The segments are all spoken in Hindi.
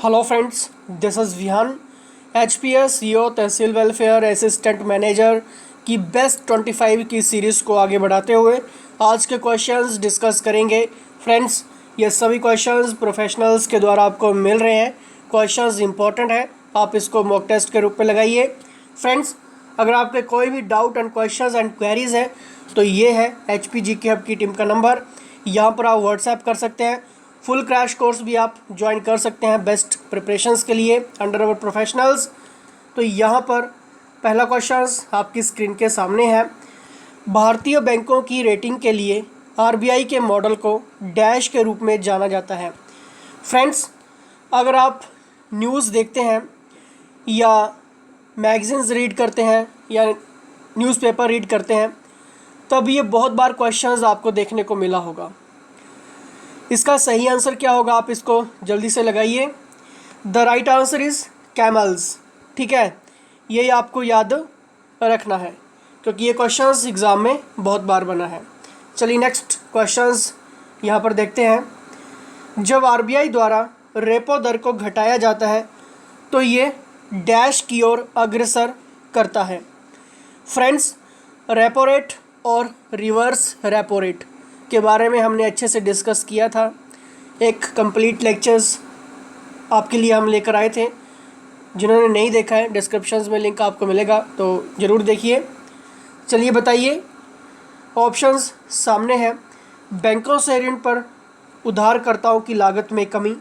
Hello friends, this is Vihaan. HPS EO tehsil welfare assistant manager की बेस्ट 25 की सीरीज़ को आगे बढ़ाते हुए आज के क्वेश्चंस डिस्कस करेंगे। फ्रेंड्स, ये सभी क्वेश्चंस प्रोफेशनल्स के द्वारा आपको मिल रहे हैं। क्वेश्चंस इंपॉर्टेंट है, आप इसको मॉक टेस्ट के रूप में लगाइए। फ्रेंड्स, अगर आपके कोई भी doubt and questions and queries है तो ये है HP GK हब की टीम का नंबर। यहाँ पर आप व्हाट्सएप कर सकते हैं। फुल क्रैश कोर्स भी आप ज्वाइन कर सकते हैं बेस्ट प्रिपरेशंस के लिए अंडर अवर प्रोफेशनल्स। तो यहाँ पर पहला क्वेश्चन आपकी स्क्रीन के सामने है। भारतीय बैंकों की रेटिंग के लिए RBI के मॉडल को डैश के रूप में जाना जाता है। फ्रेंड्स, अगर आप न्यूज़ देखते हैं या मैगजीन्स रीड करते हैं या न्यूज़पेपर रीड करते हैं तब ये बहुत बार क्वेश्चंस आपको देखने को मिला होगा। इसका सही आंसर क्या होगा, आप इसको जल्दी से लगाइए। The right answer is camels. ठीक है, ये आपको याद रखना है क्योंकि ये क्वेश्चंस एग्ज़ाम में बहुत बार बना है। चलिए नेक्स्ट क्वेश्चंस यहाँ पर देखते हैं। जब RBI द्वारा रेपो दर को घटाया जाता है तो ये डैश की ओर अग्रसर करता है। फ्रेंड्स, रेपो रेट और रिवर्स रेपो रेट के बारे में हमने अच्छे से डिस्कस किया था। एक कंप्लीट लेक्चर्स आपके लिए हम लेकर आए थे। जिन्होंने नहीं देखा है डिस्क्रिप्शंस में लिंक आपको मिलेगा, तो ज़रूर देखिए। चलिए बताइए, ऑप्शंस सामने हैं। बैंकों से ऋण पर उधारकर्ताओं की लागत में कमी,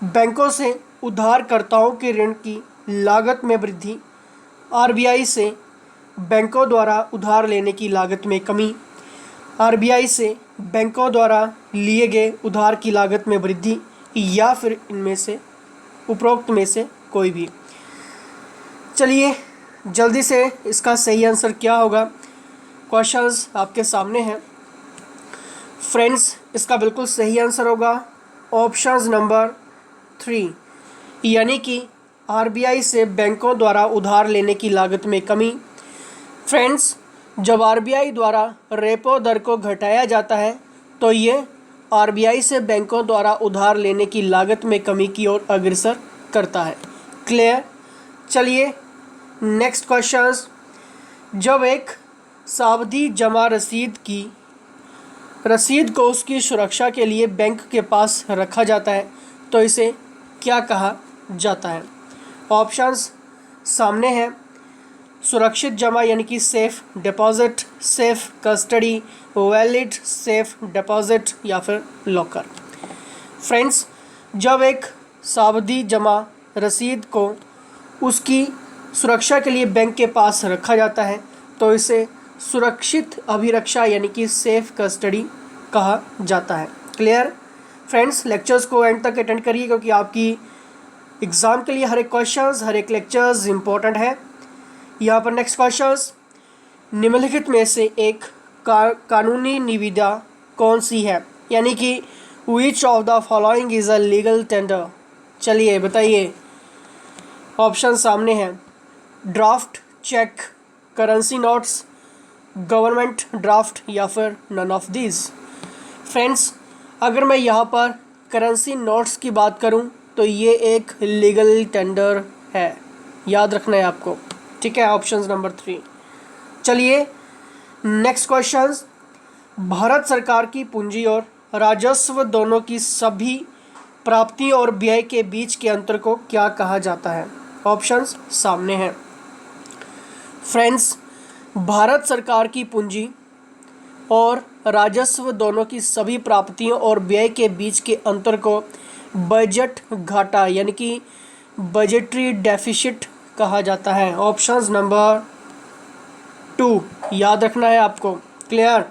बैंकों से उधारकर्ताओं के ऋण की लागत में वृद्धि, RBI से बैंकों द्वारा उधार लेने की लागत में कमी, RBI से बैंकों द्वारा लिए गए उधार की लागत में वृद्धि, या फिर इनमें से उपरोक्त में से कोई भी। चलिए जल्दी से इसका सही आंसर क्या होगा, क्वेश्चंस आपके सामने हैं। फ्रेंड्स, इसका बिल्कुल सही आंसर होगा ऑप्शंस नंबर 3, यानी कि RBI से बैंकों द्वारा उधार लेने की लागत में कमी। फ्रेंड्स, जब RBI द्वारा रेपो दर को घटाया जाता है तो ये RBI से बैंकों द्वारा उधार लेने की लागत में कमी की ओर अग्रसर करता है। क्लियर? चलिए नेक्स्ट क्वेश्चंस। जब एक सावधि जमा रसीद को उसकी सुरक्षा के लिए बैंक के पास रखा जाता है तो इसे क्या कहा जाता है? ऑप्शंस सामने हैं। सुरक्षित जमा यानी कि safe deposit, safe custody, valid safe deposit, या फिर लॉकर। फ्रेंड्स, जब एक सावधि जमा रसीद को उसकी सुरक्षा के लिए बैंक के पास रखा जाता है तो इसे सुरक्षित अभिरक्षा यानी कि सेफ कस्टडी कहा जाता है। क्लियर? फ्रेंड्स, लेक्चर्स को एंड तक अटेंड करिए क्योंकि आपकी एग्ज़ाम के लिए हर एक क्वेश्चंस हर एक लेक्चर्स इंपॉर्टेंट है। यहाँ पर नेक्स्ट क्वेश्चंस, निम्नलिखित में से एक कानूनी निविदा कौन सी है, यानी कि which of the following is a legal tender. चलिए बताइए, ऑप्शन सामने हैं। Draft cheque, currency notes, government draft, या फिर नन ऑफ दीज। फ्रेंड्स, अगर मैं यहाँ पर करेंसी नोट्स की बात करूँ तो ये एक लीगल टेंडर है, याद रखना है आपको। ठीक है, ऑप्शन नंबर 3। चलिए नेक्स्ट क्वेश्चन, भारत सरकार की पूंजी और राजस्व दोनों की सभी प्राप्ति और व्यय के बीच के अंतर को क्या कहा जाता है? ऑप्शंस सामने हैं। फ्रेंड्स, भारत सरकार की पूंजी और राजस्व दोनों की सभी प्राप्तियों और व्यय के बीच के अंतर को बजट घाटा यानी कि बजटरी डेफिसिट कहा जाता है। ऑप्शंस नंबर 2 याद रखना है आपको। क्लियर?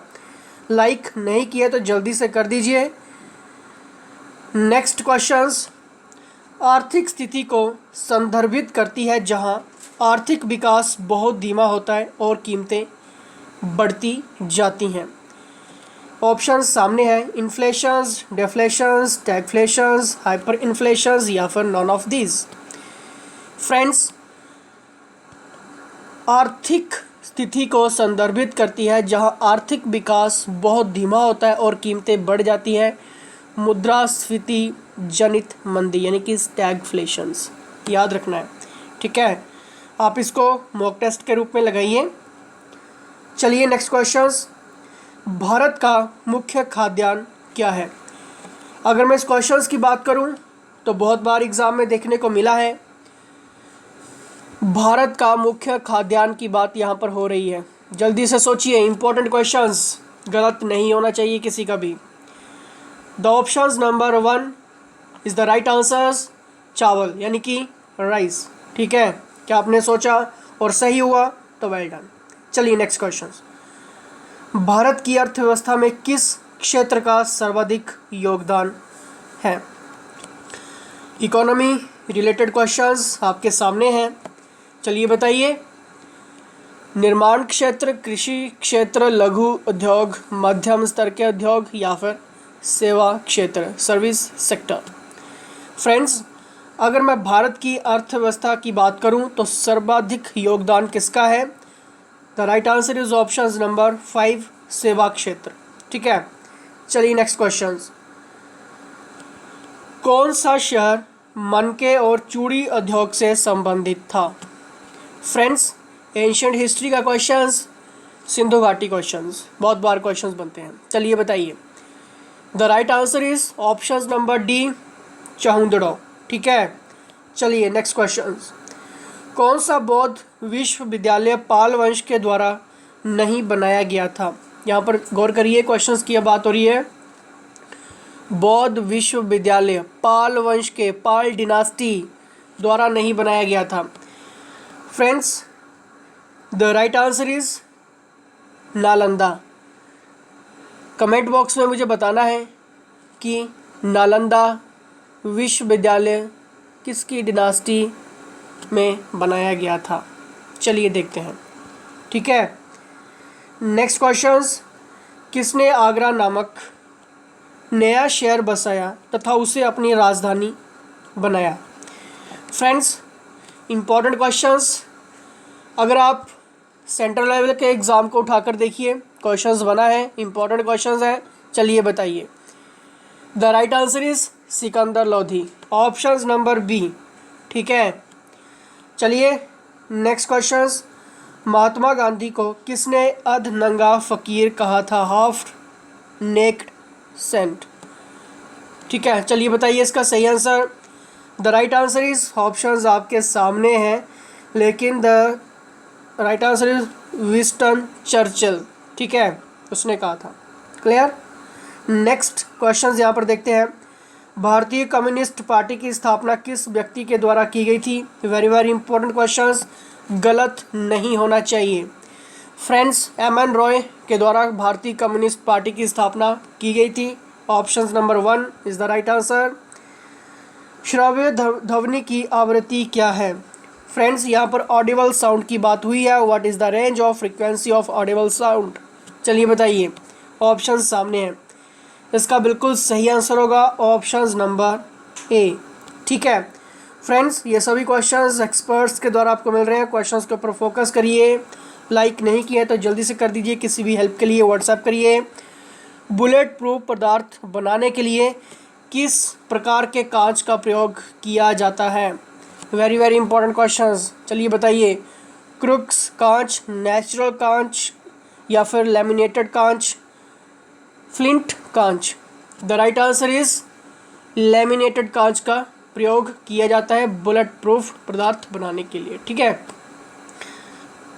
लाइक नहीं किया तो जल्दी से कर दीजिए। नेक्स्ट क्वेश्चंस, आर्थिक स्थिति को संदर्भित करती है जहां आर्थिक विकास बहुत धीमा होता है और कीमतें बढ़ती जाती हैं। ऑप्शंस सामने हैं। इन्फ्लेशंस, डिफ्लेशंस, टैगफ्लेशंस, हाइपर इन्फ्लेशंस, या फिर नॉन ऑफ दीज। फ्रेंड्स, आर्थिक स्थिति को संदर्भित करती है जहां आर्थिक विकास बहुत धीमा होता है और कीमतें बढ़ जाती हैं। मुद्रास्फीति, जनित मंदी यानी कि स्टैगफ्लेशंस, याद रखना है, ठीक है। आप इसको मॉक टेस्ट के रूप में लगाइए। चलिए नेक्स्ट क्वेश्चंस, भारत का मुख्य खाद्यान्न क्या है। अगर मैं इस क्वेश्चंस की बात करूं तो बहुत बार एग्जाम में देखने को मिला है, भारत का मुख्य खाद्यान्न की बात यहाँ पर हो रही है। जल्दी से सोचिए, इंपॉर्टेंट क्वेश्चंस, गलत नहीं होना चाहिए किसी का भी। The options number 1 is the right answers, चावल यानी कि राइस, ठीक है। क्या आपने सोचा और सही हुआ तो वेल डन। चलिए नेक्स्ट क्वेश्चन, भारत की अर्थव्यवस्था में किस क्षेत्र का सर्वाधिक योगदान है। इकोनॉमी रिलेटेड क्वेश्चंस आपके सामने हैं, चलिए बताइए। निर्माण क्षेत्र, कृषि क्षेत्र, लघु उद्योग, मध्यम स्तर के उद्योग या फिर सेवा क्षेत्र, सर्विस सेक्टर। फ्रेंड्स, अगर मैं भारत की अर्थव्यवस्था की बात करूं तो सर्वाधिक योगदान किसका है। The right answer is option number 5, सेवा क्षेत्र, ठीक है। चलिए नेक्स्ट क्वेश्चन, कौन सा शहर मनके और चूड़ी उद्योग से संबंधित था। फ्रेंड्स, एंशिएंट हिस्ट्री का क्वेश्चंस, सिंधु घाटी क्वेश्चंस, बहुत बार क्वेश्चंस बनते हैं। चलिए बताइए। The right answer is option number D, Chanhudaro, ठीक है। चलिए नेक्स्ट क्वेश्चन, कौन सा बौद्ध विश्वविद्यालय पाल वंश के द्वारा नहीं बनाया गया था। यहाँ पर गौर करिए, क्वेश्चंस की बात हो रही है। बौद्ध विश्वविद्यालय पाल वंश के, पाल डिनास्टी द्वारा नहीं बनाया गया था। Friends, the right answer is Nalanda. Comment box में मुझे बताना है कि नालंदा विश्वविद्यालय किसकी डिनास्टी में बनाया गया था। चलिए देखते हैं, ठीक है। नेक्स्ट क्वेश्चंस, किसने आगरा नामक नया शहर बसाया तथा उसे अपनी राजधानी बनाया। फ्रेंड्स, इंपॉर्टेंट क्वेश्चंस, अगर आप सेंट्रल लेवल के एग्ज़ाम को उठाकर देखिए, क्वेश्चंस बना है, इंपॉर्टेंट क्वेश्चंस है। चलिए बताइए। The right answer is Sikandar Lodhi, option number B, ठीक है। चलिए नेक्स्ट क्वेश्चंस, महात्मा गांधी को किसने अधनंगा फकीर कहा था, हाफ नेक्ड सेंट, ठीक है। चलिए बताइए इसका सही answer. The right answer is options आपके सामने हैं, लेकिन the right answer is Winston Churchill, ठीक है, उसने कहा था। क्लियर। नेक्स्ट क्वेश्चंस यहाँ पर देखते हैं। भारतीय कम्युनिस्ट पार्टी की स्थापना किस व्यक्ति के द्वारा की गई थी। वेरी वेरी इंपॉर्टेंट क्वेश्चंस, गलत नहीं होना चाहिए। Friends, M.N.. रॉय के द्वारा भारतीय कम्युनिस्ट पार्टी की स्थापना की गई थी। Option number 1 is the right answer. श्रव्य ध्वनि की आवृत्ति क्या है। फ्रेंड्स, यहाँ पर ऑडिबल साउंड की बात हुई है। What is the range of frequency of Audible sound. चलिए बताइए, ऑप्शन सामने हैं। इसका बिल्कुल सही आंसर होगा ऑप्शन नंबर ए, ठीक है। फ्रेंड्स, ये सभी क्वेश्चंस एक्सपर्ट्स के द्वारा आपको मिल रहे हैं। क्वेश्चंस के ऊपर फोकस करिए। लाइक नहीं किया तो जल्दी से कर दीजिए। किसी भी हेल्प के लिए व्हाट्सएप करिए। बुलेट प्रूफ पदार्थ बनाने के लिए किस प्रकार के कांच का प्रयोग किया जाता है। Very very important questions. चलिए बताइए। क्रुक्स कांच, नेचुरल कांच या फिर लैमिनेटेड कांच, फ्लिंट कांच। The right answer is laminated कांच का प्रयोग किया जाता है बुलेट प्रूफ पदार्थ बनाने के लिए, ठीक है।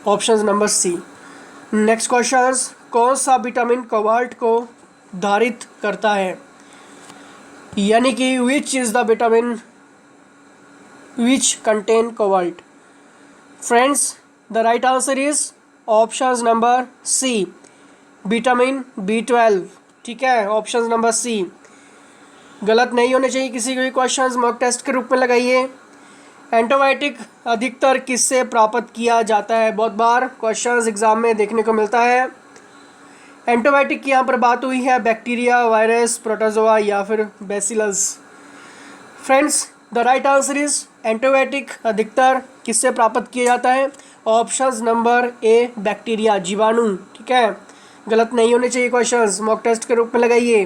Option number C. Next questions, कौन सा विटामिन कोबाल्ट को धारित करता है, यानी कि which is the vitamin which contain cobalt. Friends, the right answer is option number C, vitamin B12, ठीक है। ऑप्शन नंबर सी, गलत नहीं होने चाहिए किसी के भी क्वेश्चंस। मॉक टेस्ट के रूप में लगाइए। एंटीबायोटिक अधिकतर किससे प्राप्त किया जाता है। बहुत बार क्वेश्चंस एग्जाम में देखने को मिलता है। एंटीबायोटिक की यहाँ पर बात हुई है, बैक्टीरिया, वायरस, प्रोटोजोआ या फिर bacillus. Friends, the right answer is antibiotic अधिकतर किससे प्राप्त किया जाता है। ऑप्शन नंबर ए, बैक्टीरिया, जीवाणु, ठीक है। गलत नहीं होने चाहिए क्वेश्चंस। मॉक टेस्ट के रूप में लगाइए।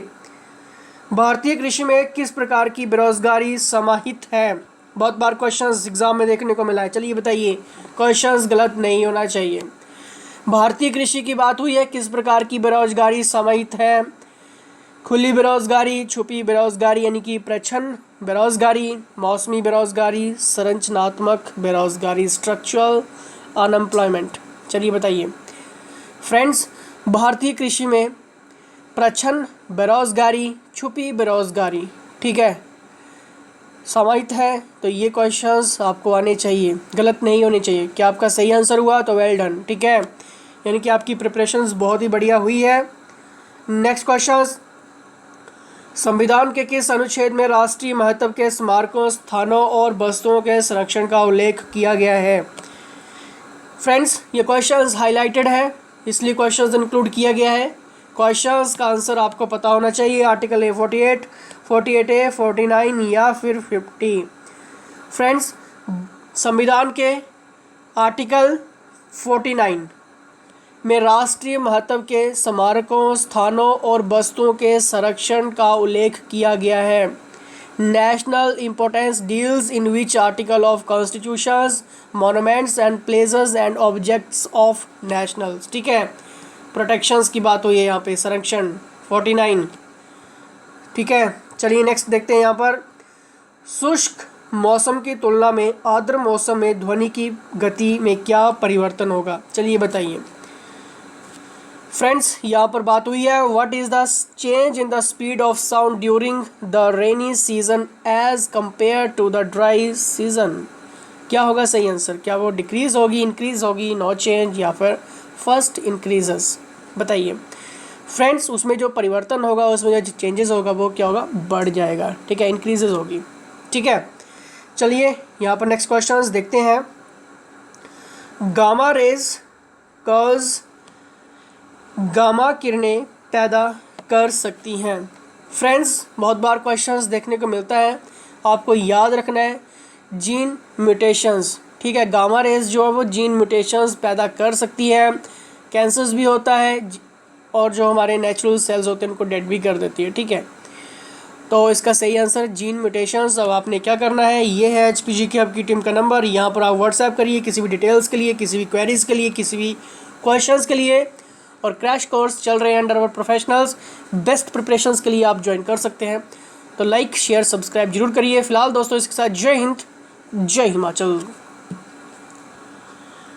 भारतीय कृषि में किस प्रकार की बेरोजगारी समाहित है? बहुत बार क्वेश्चंस एग्जाम में देखने को मिला है। चलिए बताइए, क्वेश्चंस गलत नहीं होना चाहिए। भारतीय कृषि की बात हुई है, किस प्रकार की बेरोजगारी समाहित है? खुली बेरोजगारी, छुपी बेरोजगारी यानी कि प्रच्छन्न बेरोजगारी, मौसमी बेरोजगारी, संरचनात्मक बेरोजगारी, स्ट्रक्चरल अनएम्प्लॉयमेंट। चलिए बताइए फ्रेंड्स, भारतीय कृषि में प्रच्छन्न बेरोजगारी, छुपी बेरोजगारी, ठीक है, समाहित है। तो ये क्वेश्चंस आपको आने चाहिए, गलत नहीं होने चाहिए। क्या आपका सही आंसर हुआ? तो वेल डन, ठीक है, यानी कि आपकी प्रिपरेशंस बहुत ही बढ़िया हुई है। नेक्स्ट क्वेश्चंस, संविधान के किस अनुच्छेद में राष्ट्रीय महत्व के स्मारकों, स्थानों और वस्तुओं के संरक्षण का उल्लेख किया गया है? फ्रेंड्स, ये क्वेश्चंस हाईलाइटेड है, इसलिए क्वेश्चंस इंक्लूड किया गया है। क्वेश्चंस का आंसर आपको पता होना चाहिए। आर्टिकल A48, 48A, 49 या फिर 50। फ्रेंड्स, संविधान के आर्टिकल 49 में राष्ट्रीय महत्व के स्मारकों, स्थानों और वस्तुओं के संरक्षण का उल्लेख किया गया है। National importance deals in which article of constitutions, monuments and places and objects of nationals, ठीक है, प्रोटेक्शंस की बात हुई है यहाँ पे, संरक्षण 49, ठीक है। चलिए नेक्स्ट देखते हैं यहाँ पर, शुष्क मौसम की तुलना में आर्द्र मौसम में ध्वनि की गति में क्या परिवर्तन होगा? चलिए बताइए फ्रेंड्स, यहाँ पर बात हुई है, what is the change in the speed of sound during the rainy season as compare to the dry season? क्या होगा सही आंसर? क्या वो डिक्रीज होगी, इंक्रीज होगी, नो चेंज, या फिर फर्स्ट इंक्रीजेस? बताइए फ्रेंड्स, उसमें जो परिवर्तन होगा, उसमें जो चेंजेस होगा वो क्या होगा? बढ़ जाएगा, ठीक है, इंक्रीजेस होगी, ठीक है। चलिए यहाँ पर नेक्स्ट क्वेश्चंस देखते हैं। गामा रेज कर्व्स गामा किरणें पैदा कर सकती हैं। फ्रेंड्स, बहुत बार क्वेश्चंस देखने को मिलता है, आपको याद रखना है जीन म्यूटेशंस, ठीक है। गामा रेज जो है वो जीन म्यूटेशंस पैदा कर सकती है, कैंसर्स भी होता है, और जो हमारे नेचुरल सेल्स होते हैं उनको डेड भी कर देती है, ठीक है। तो इसका सही आंसर जीन म्यूटेशंस। अब आपने क्या करना है, ये है HPG की आपकी टीम का नंबर, यहाँ पर आप व्हाट्सएप करिए किसी भी डिटेल्स के लिए, किसी भी क्वेरीज़ के लिए, किसी भी क्वेश्चंस के लिए। और क्रैश कोर्स चल रहे हैं अंडर अवर प्रोफेशनल्स, बेस्ट प्रिपरेशंस के लिए आप ज्वाइन कर सकते हैं। तो लाइक, शेयर, सब्सक्राइब जरूर करिए। फिलहाल दोस्तों इसके साथ जय हिंद, जय हिमाचल।